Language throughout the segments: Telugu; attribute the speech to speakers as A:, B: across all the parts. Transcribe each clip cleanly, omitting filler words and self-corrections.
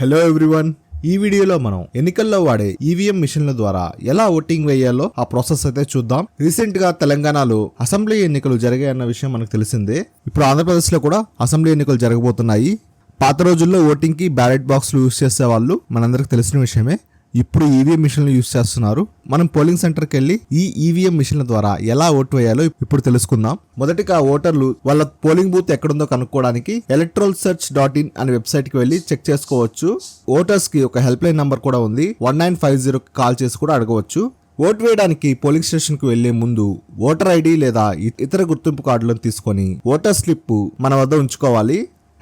A: హలో ఎవ్రీవన్, ఈ వీడియోలో మనం ఎన్నికల్లో వాడే ఈవీఎం మిషన్ల ద్వారా ఎలా ఓటింగ్ వేయాలో ఆ ప్రాసెస్ అయితే చూద్దాం. రీసెంట్ గా తెలంగాణలో అసెంబ్లీ ఎన్నికలు జరిగాయన్న విషయం మనకు తెలిసిందే. ఇప్పుడు ఆంధ్రప్రదేశ్ లో కూడా అసెంబ్లీ ఎన్నికలు జరగబోతున్నాయి. పాత రోజుల్లో ఓటింగ్ కి బ్యాలెట్ బాక్స్లు యూజ్ చేసే వాళ్ళు మనందరికి తెలిసిన విషయమే. ఇప్పుడు ఈవీఎం మిషన్లు యూజ్ చేస్తున్నారు. మనం పోలింగ్ సెంటర్కి వెళ్ళి ఈ ఈవీఎం మిషన్ల ద్వారా ఎలా ఓటు వేయాలో ఇప్పుడు తెలుసుకుందాం. మొదటిగా ఓటర్లు వాళ్ళ పోలింగ్ బూత్ ఎక్కడుందో కనుక్కోవడానికి electoralsearch.in అనే వెబ్సైట్ కి వెళ్ళి చెక్ చేసుకోవచ్చు. ఓటర్స్ కి ఒక హెల్ప్ లైన్ నంబర్ కూడా ఉంది. 1950 కాల్ చేసి కూడా అడగవచ్చు. ఓటు వేయడానికి పోలింగ్ స్టేషన్ కు వెళ్లే ముందు ఓటర్ ఐడి లేదా ఇతర గుర్తింపు కార్డులను తీసుకొని ఓటర్ స్లిప్ మన వద్ద ఉంచుకోవాలి.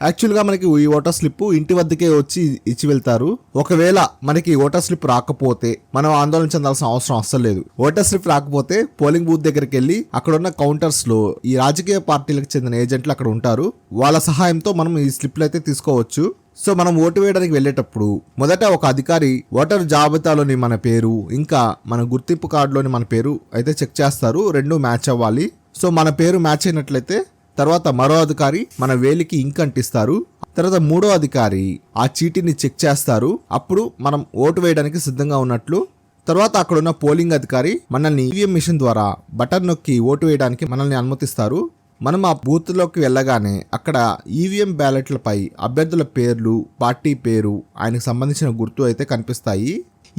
A: యాక్చువల్ గా మనకి ఈ ఓటర్ స్లిప్ ఇంటి వద్దకే వచ్చి ఇచ్చి వెళ్తారు. ఒకవేళ మనకి ఓటర్ స్లిప్ రాకపోతే మనం ఆందోళన చెందాల్సిన అవసరం అస్సలు లేదు. ఓటర్ స్లిప్ రాకపోతే పోలింగ్ బూత్ దగ్గరికి వెళ్ళి అక్కడ ఉన్న కౌంటర్స్ లో ఈ రాజకీయ పార్టీలకు చెందిన ఏజెంట్లు అక్కడ ఉంటారు. వాళ్ళ సహాయంతో మనం ఈ స్లిప్లు అయితే తీసుకోవచ్చు. సో మనం ఓటు వేయడానికి వెళ్ళేటప్పుడు మొదట ఒక అధికారి ఓటర్ జాబితాలోని మన పేరు ఇంకా మన గుర్తింపు కార్డులోని మన పేరు అయితే చెక్ చేస్తారు. రెండు మ్యాచ్ అవ్వాలి. సో మన పేరు మ్యాచ్ అయినట్లయితే తర్వాత మరో అధికారి మన వేలికి ఇంక్ అంటిస్తారు. తర్వాత మూడో అధికారి ఆ చీటీని చెక్ చేస్తారు. అప్పుడు మనం ఓటు వేయడానికి సిద్ధంగా ఉన్నట్లు. తర్వాత అక్కడ ఉన్న పోలింగ్ అధికారి మనల్ని ఈవీఎం మిషన్ ద్వారా బటన్ నొక్కి ఓటు వేయడానికి మనల్ని అనుమతిస్తారు. మనం ఆ బూత్ లోకి వెళ్ళగానే అక్కడ ఈవీఎం బ్యాలెట్లపై అభ్యర్థుల పేర్లు, పార్టీ పేరు, ఆయనకు సంబంధించిన గుర్తు అయితే కనిపిస్తాయి.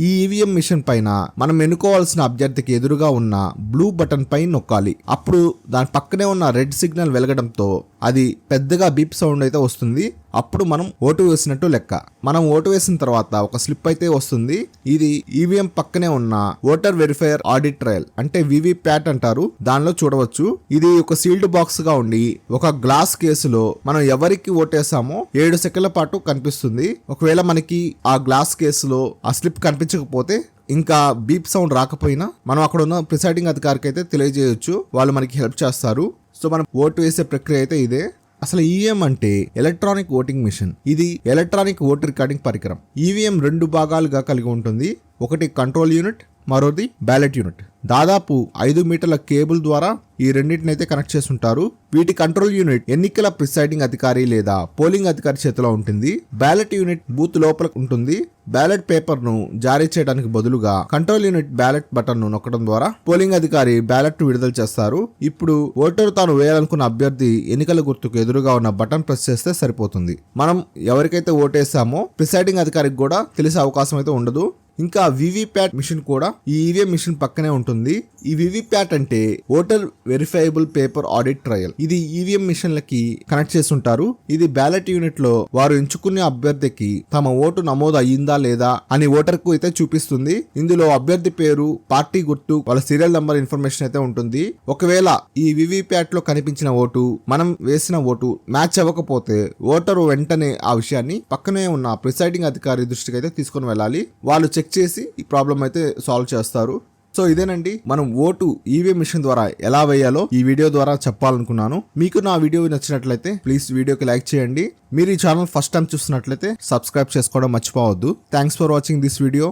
A: ఈ ఈవీఎం మిషన్ పైన మనం ఎన్నుకోవాల్సిన అభ్యర్థికి ఎదురుగా ఉన్న బ్లూ బటన్ పై నొక్కాలి. అప్పుడు దాని పక్కనే ఉన్న రెడ్ సిగ్నల్ వెలగడంతో అది పెద్దగా బీప్ సౌండ్ అయితే వస్తుంది. అప్పుడు మనం ఓటు వేసినట్టు లెక్క. మనం ఓటు వేసిన తర్వాత ఒక స్లిప్ అయితే వస్తుంది. ఇది ఈవీఎం పక్కనే ఉన్న ఓటర్ వెరిఫైయర్ ఆడిట్ ట్రయల్ అంటే వివిప్యాట్ అంటారు. దానిలో చూడవచ్చు. ఇది ఒక సీల్డ్ బాక్స్ గా ఉండి ఒక గ్లాస్ కేసులో మనం ఎవరికి ఓటేసామో 7 సెకండ్ల పాటు కనిపిస్తుంది. ఒకవేళ మనకి ఆ గ్లాస్ కేసులో ఆ స్లిప్ కనిపించకపోతే ఇంకా బీప్ సౌండ్ రాకపోయినా మనం అక్కడ ఉన్న ప్రిసైడింగ్ అధికారికి అయితే తెలియజేయొచ్చు. వాళ్ళు మనకి హెల్ప్ చేస్తారు. సో మనం ఓటు వేసే ప్రక్రియ అయితే ఇదే. అసలు ఈవీఎం అంటే ఎలక్ట్రానిక్ ఓటింగ్ మిషన్. ఇది ఎలక్ట్రానిక్ ఓటు రికార్డింగ్ పరికరం. ఈవీఎం 2 భాగాలుగా కలిగి ఉంటుంది. ఒకటి కంట్రోల్ యూనిట్, మరోది బ్యాలెట్ యూనిట్. దాదాపు 5 మీటర్ల కేబుల్ ద్వారా ఈ రెండింటిని అయితే కనెక్ట్ చేసి ఉంటారు. వీటి కంట్రోల్ యూనిట్ ఎన్నికల ప్రిసైడింగ్ అధికారి లేదా పోలింగ్ అధికారి చేతిలో ఉంటుంది. బ్యాలెట్ యూనిట్ బూత్ లోపల ఉంటుంది. బ్యాలెట్ పేపర్ ను జారీ చేయడానికి బదులుగా కంట్రోల్ యూనిట్ బ్యాలెట్ బటన్ ను నొక్కడం ద్వారా పోలింగ్ అధికారి బ్యాలెట్ విడుదల చేస్తారు. ఇప్పుడు ఓటరు తాను వేయాలనుకున్న అభ్యర్థి ఎన్నికల గుర్తుకు ఎదురుగా ఉన్న బటన్ ప్రెస్ చేస్తే సరిపోతుంది. మనం ఎవరికైతే ఓటేసామో ప్రిసైడింగ్ అధికారికి కూడా తెలిసే అవకాశం అయితే ఉండదు. ఇంకా వివిప్యాట్ మిషన్ కూడా ఈ ఈవీఎం మిషన్ పక్కనే ఉంటుంది. ఈ వివిప్యాట్ అంటే voter verifiable paper audit trial. ఇది ఈవీఎం మిషన్లకి కనెక్ట్ చేసి ఉంటారు. ఇది బ్యాలెట్ యూనిట్ లో వారు ఎంచుకునే అభ్యర్థికి తమ ఓటు నమోదు అయ్యిందా లేదా అని ఓటర్ కు అయితే చూపిస్తుంది. ఇందులో అభ్యర్థి పేరు, పార్టీ గుర్తు, వాళ్ళ సీరియల్ నంబర్ ఇన్ఫర్మేషన్ అయితే ఉంటుంది. ఒకవేళ ఈ వివిప్యాట్ లో కనిపించిన ఓటు మనం వేసిన ఓటు మ్యాచ్ అవ్వకపోతే ఓటరు వెంటనే ఆ విషయాన్ని పక్కనే ఉన్న ప్రిసైడింగ్ అధికారి దృష్టికి అయితే తీసుకొని వెళ్ళాలి. వాళ్ళు చెక్ చేసి ఈ ప్రాబ్లం అయితే సాల్వ్ చేస్తారు. సో ఇదేనండి మనం ఓటు ఈవీఎం మిషన్ ద్వారా ఎలా వేయాలో ఈ వీడియో ద్వారా చెప్పాలనుకున్నాను. మీకు నా వీడియో నచ్చినట్లయితే ప్లీజ్ వీడియోకి లైక్ చేయండి. మీరు ఈ ఛానల్ ఫస్ట్ టైం చూస్తున్నట్లయితే సబ్స్క్రైబ్ చేసుకోవడం మర్చిపోవద్దు. Thanks for watching this video.